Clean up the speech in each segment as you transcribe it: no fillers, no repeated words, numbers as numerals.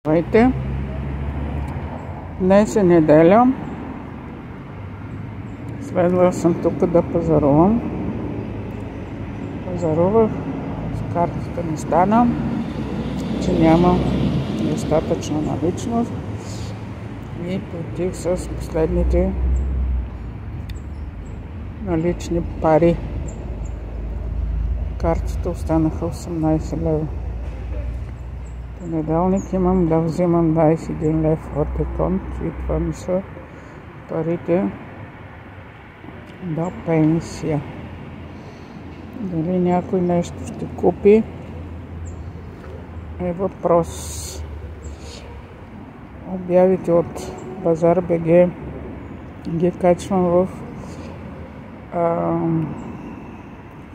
Здравейте! Днес е неделя. Следва съм тук да пазарувам. Пазарувах, с картата не стана, че няма достатъчно наличност и платих с последните налични пари. Картата останаха 18 лева. Понеделник имам да взимам 21 лев от аконт и това ми са парите до пенсия. Дали някой нещо ще купи е въпрос. Обявите от Базар.bg ги качвам в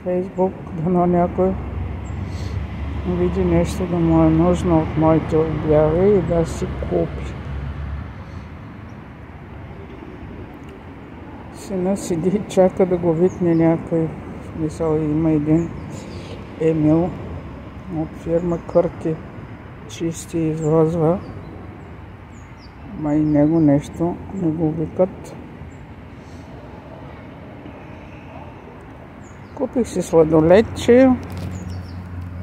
Фейсбук, дано някой види нещо да му е нужно от моите обяви и да си купи. Сина седи и чака да го викне някой. Има един Емил от фирма Кърти, чисти и извозва. Ма и него нещо не го викат. Купих си сладоледче.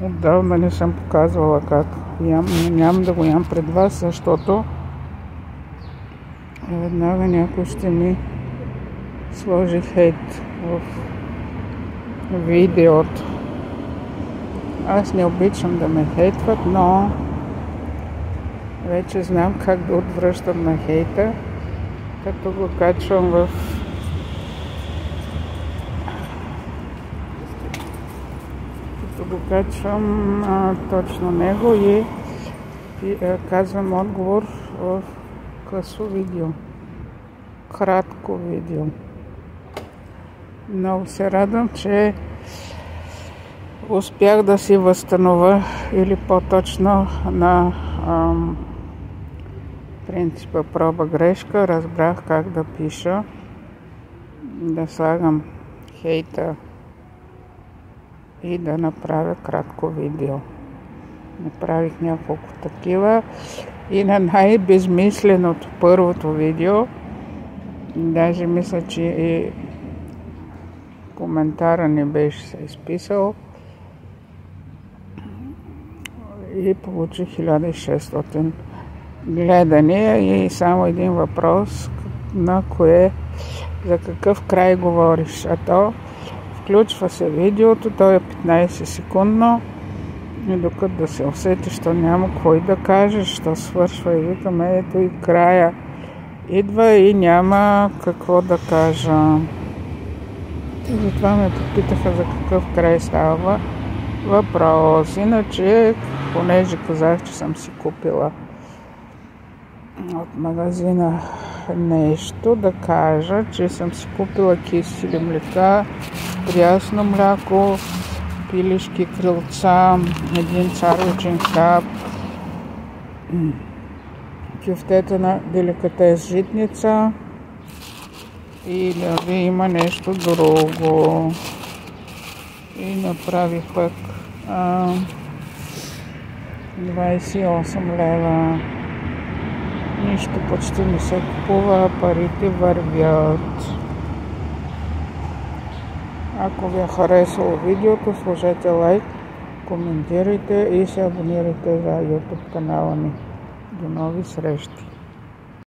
Отдавна не съм показвала как ям, но нямам да го ям пред вас, защото веднага някой ще ми сложи хейт в видеото. Аз не обичам да ме хейтват, но вече знам как да отвръщам на хейта, като го качвам в точно него и казвам отговор в късо видео, кратко видео. Много се радвам, че успях да си възстановя, или по-точно на принципа проба грешка. Разбрах как да пиша, да слагам хейта и да направя кратко видео. Направих няколко такива и на най-безмисленото първото видео, даже мисля, че и коментара не беше се изписал, и получих 1600 гледания и само един въпрос: за какъв край говориш? А то включва се видеото, то е 15 секундно и докато да се усетиш, то няма какво и да кажеш, то свършва и викаме, ето и края идва и няма какво да кажа. И затова ме попитаха за какъв край става въпрос. Иначе, понеже казах, че съм си купила от магазина нещо, да кажа, че съм си купила кисели млека, прясно мляко, пилешки крилца, един царевичен хляб, кюфтета на деликатес житница и дали има нещо друго. И направих пък 28 лева. Нищо почти не се купува, парите вървят. Ако ви е харесало видеото, сложете лайк, коментирайте и се абонирайте за YouTube канала ми. До нови срещи!